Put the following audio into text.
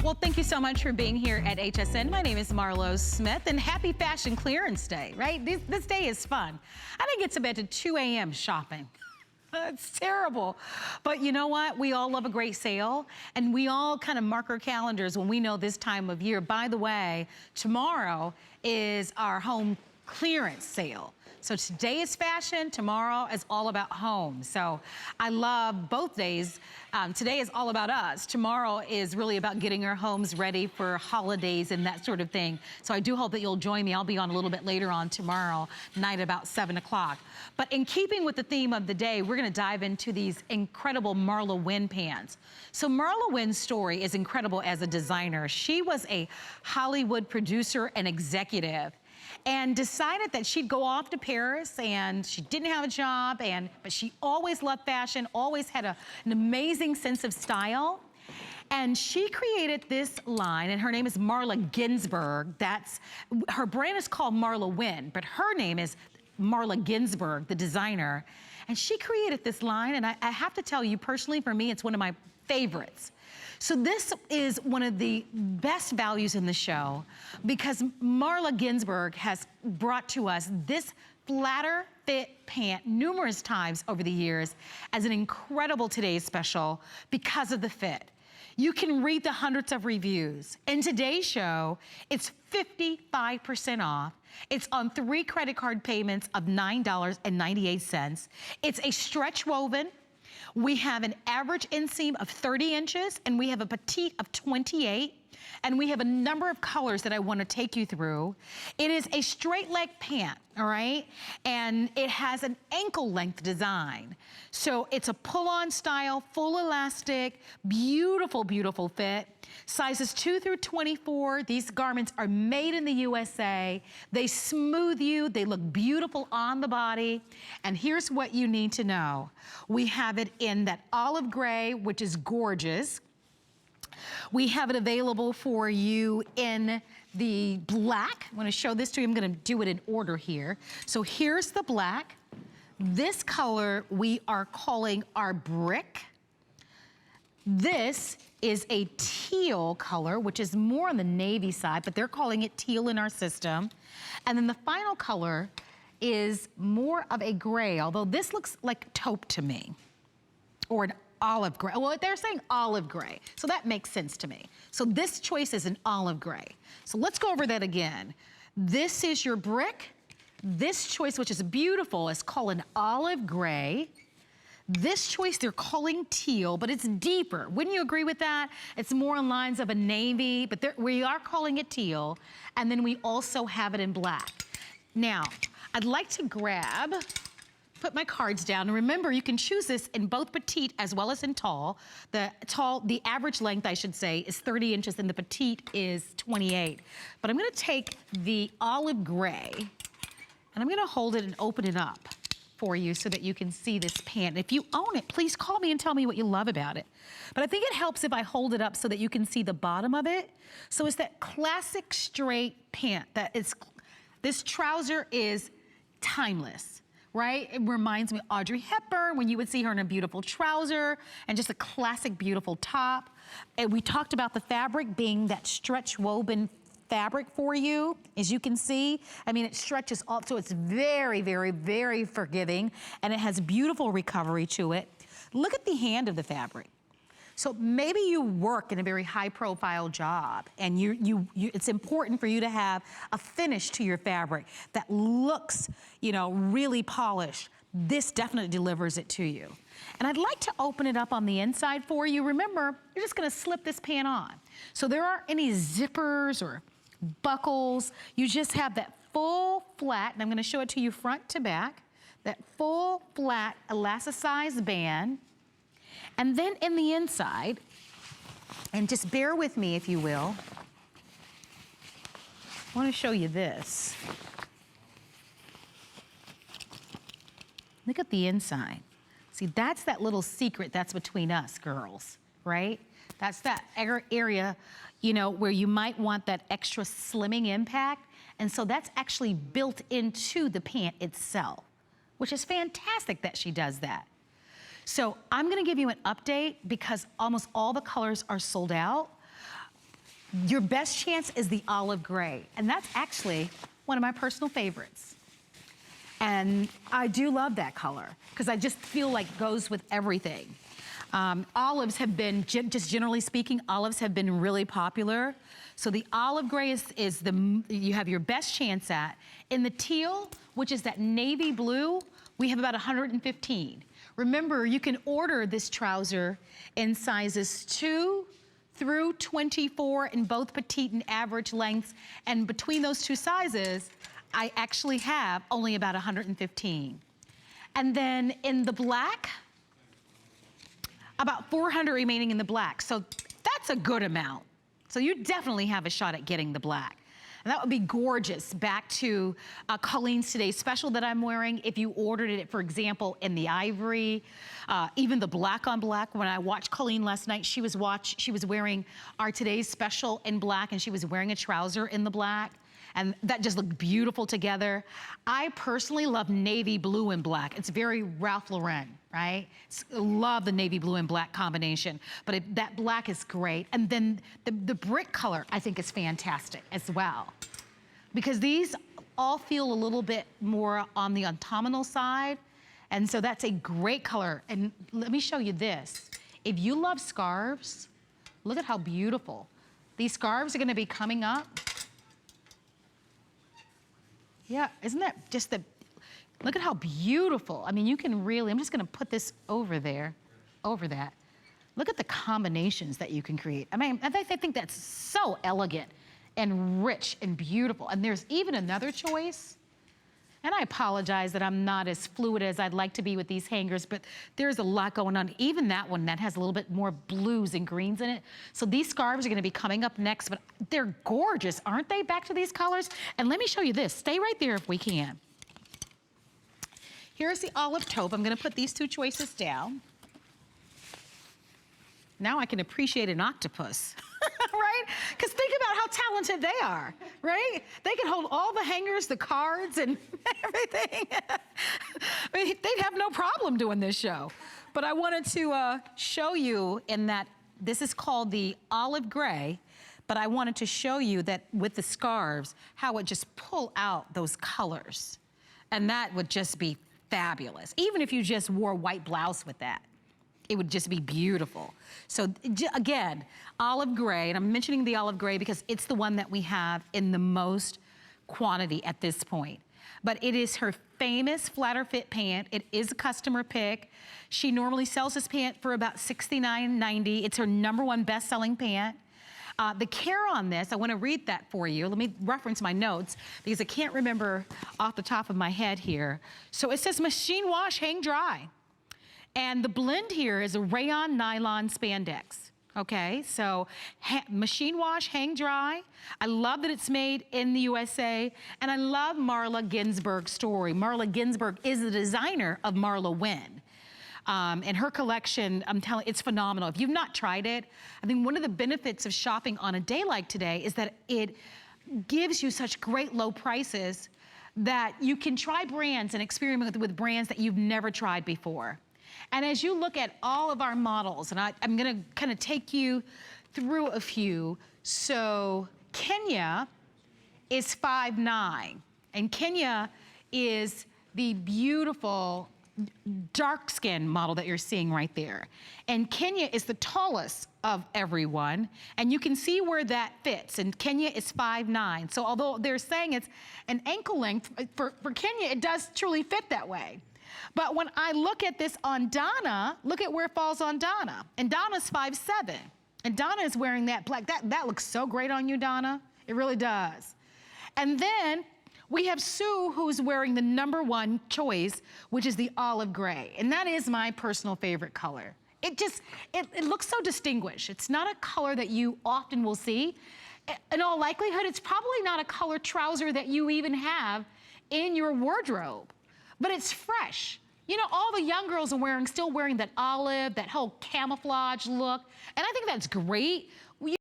Well, thank you so much for being here at HSN. My name is Marlo Smith, and happy Fashion Clearance Day, right? This day is fun. I didn't get to bed at 2 a.m. shopping. It's terrible. But you know what? We all love a great sale, and we all kind of mark our calendars when we know this time of year. By the way, tomorrow is our home clearance sale. So today is fashion, tomorrow is all about home. So I love both days. Today is all about us. Tomorrow is really about getting our homes ready for holidays and that sort of thing. So I do hope that you'll join me. I'll be on a little bit later on tomorrow night about 7 o'clock. But in keeping with the theme of the day, we're gonna dive into these incredible MarlaWynne pants. So MarlaWynne's story is incredible as a designer. She was a Hollywood producer and executive, and decided that she'd go off to Paris, and she didn't have a job, but she always loved fashion, always had an amazing sense of style. And she created this line, and her name is Marla Ginsburg. Her brand is called MarlaWynne, but her name is Marla Ginsburg, the designer. And she created this line, and I have to tell you, personally, for me, it's one of my favorites. So this is one of the best values in the show, because Marla Ginsburg has brought to us this flatter fit pant numerous times over the years as an incredible today's special because of the fit. You can read the hundreds of reviews. In today's show, it's 55% off. It's on 3 credit card payments of $9.98. It's a stretch woven. We have an average inseam of 30 inches, and we have a petite of 28, and we have a number of colors that I want to take you through. It is a straight leg pant, all right? And it has an ankle length design. So it's a pull-on style, full elastic, beautiful, beautiful fit. Sizes 2 through 24, these garments are made in the USA. They smooth you, they look beautiful on the body. And here's what you need to know. We have it in that olive gray, which is gorgeous. We have it available for you in the black. I wanna show this to you, I'm gonna do it in order here. So here's the black. This color we are calling our brick. This is a teal color, which is more on the navy side, but they're calling it teal in our system. And then the final color is more of a gray, although this looks like taupe to me, or an olive gray. Well, they're saying olive gray, so that makes sense to me. So this choice is an olive gray. So let's go over that again. This is your brick. This choice, which is beautiful, is called an olive gray. This choice they're calling teal, but it's deeper. Wouldn't you agree with that? It's more on lines of a navy, but we are calling it teal. And then we also have it in black. Now, I'd like to put my cards down. And remember, you can choose this in both petite as well as in tall. The average length, I should say, is 30 inches and the petite is 28. But I'm gonna take the olive gray and I'm gonna hold it and open it up for you so that you can see this pant. If you own it, please call me and tell me what you love about it. But I think it helps if I hold it up so that you can see the bottom of it. So it's that classic straight pant this trouser is timeless, right? It reminds me of Audrey Hepburn when you would see her in a beautiful trouser and just a classic beautiful top. And we talked about the fabric being that stretch woven fabric for you, as you can see. I mean, it stretches off, so it's very, very, very forgiving, and it has beautiful recovery to it. Look at the hand of the fabric. So maybe you work in a very high-profile job, and it's important for you to have a finish to your fabric that looks, you know, really polished. This definitely delivers it to you. And I'd like to open it up on the inside for you. Remember, you're just gonna slip this pant on. So there aren't any zippers or buckles. You just have that full flat, and I'm gonna show it to you front to back, that full flat elasticized band. And then in the inside, and just bear with me if you will, I wanna show you this. Look at the inside. See, that's that little secret that's between us girls, right? That's that area, you know, where you might want that extra slimming impact. And so that's actually built into the pant itself, which is fantastic that she does that. So I'm gonna give you an update because almost all the colors are sold out. Your best chance is the olive gray, and that's actually one of my personal favorites. And I do love that color because I just feel like it goes with everything. Olives have been, just generally speaking, olives have been really popular. So the olive gray is the, you have your best chance at. In the teal, which is that navy blue, we have about 115. Remember, you can order this trouser in sizes 2 through 24 in both petite and average lengths. And between those two sizes, I actually have only about 115. And then in the black, about 400 remaining in the black. So that's a good amount. So you definitely have a shot at getting the black. And that would be gorgeous. Back to Colleen's Today's Special that I'm wearing. If you ordered it, for example, in the ivory, even the black on black. When I watched Colleen last night, she was wearing our Today's Special in black, and she was wearing a trouser in the black. And that just looked beautiful together. I personally love navy blue and black. It's very Ralph Lauren, right? Love the navy blue and black combination, but that black is great. And then the brick color, I think, is fantastic as well. Because these all feel a little bit more on the autumnal side. And so that's a great color. And let me show you this. If you love scarves, look at how beautiful. These scarves are gonna be coming up. Yeah, isn't that just look at how beautiful. I mean, you can really, I'm just gonna put this over there, over that. Look at the combinations that you can create. I mean, I think that's so elegant and rich and beautiful. And there's even another choice. And I apologize that I'm not as fluid as I'd like to be with these hangers, but there's a lot going on. Even that one that has a little bit more blues and greens in it. So these scarves are gonna be coming up next, but they're gorgeous, aren't they? Back to these colors. And let me show you this. Stay right there if we can. Here's the olive taupe. I'm gonna put these two choices down. Now I can appreciate an octopus. Right? Because think about how talented they are, right? They can hold all the hangers, the cards, and everything. I mean, they'd have no problem doing this show. But I wanted to show you in that this is called the olive gray, but I wanted to show you that with the scarves, how it just pull out those colors. And that would just be fabulous. Even if you just wore a white blouse with that, it would just be beautiful. So again, olive gray, and I'm mentioning the olive gray because it's the one that we have in the most quantity at this point. But it is her famous FLATTErfit pant. It is a customer pick. She normally sells this pant for about $69.90. It's her #1 best-selling pant. The care on this, I wanna read that for you. Let me reference my notes because I can't remember off the top of my head here. So it says machine wash, hang dry. And the blend here is a rayon nylon spandex. Okay, so machine wash, hang dry. I love that it's made in the USA, and I love Marla Ginsburg's story. Marla Ginsburg is the designer of MarlaWynne. And her collection, I'm telling you, it's phenomenal. If you've not tried it, I think one of the benefits of shopping on a day like today is that it gives you such great low prices that you can try brands and experiment with brands that you've never tried before. And as you look at all of our models, and I'm gonna kind of take you through a few. So Kenya is 5'9", and Kenya is the beautiful dark skin model that you're seeing right there. And Kenya is the tallest of everyone, and you can see where that fits, and Kenya is 5'9". So although they're saying it's an ankle length, for Kenya, it does truly fit that way. But when I look at this on Donna, look at where it falls on Donna. And Donna's 5'7". And Donna is wearing that black. That looks so great on you, Donna. It really does. And then we have Sue, who's wearing the #1 choice, which is the olive gray. And that is my personal favorite color. It looks so distinguished. It's not a color that you often will see. In all likelihood, it's probably not a color trouser that you even have in your wardrobe. But it's fresh. You know, all the young girls are still wearing that olive, that whole camouflage look. And I think that's great.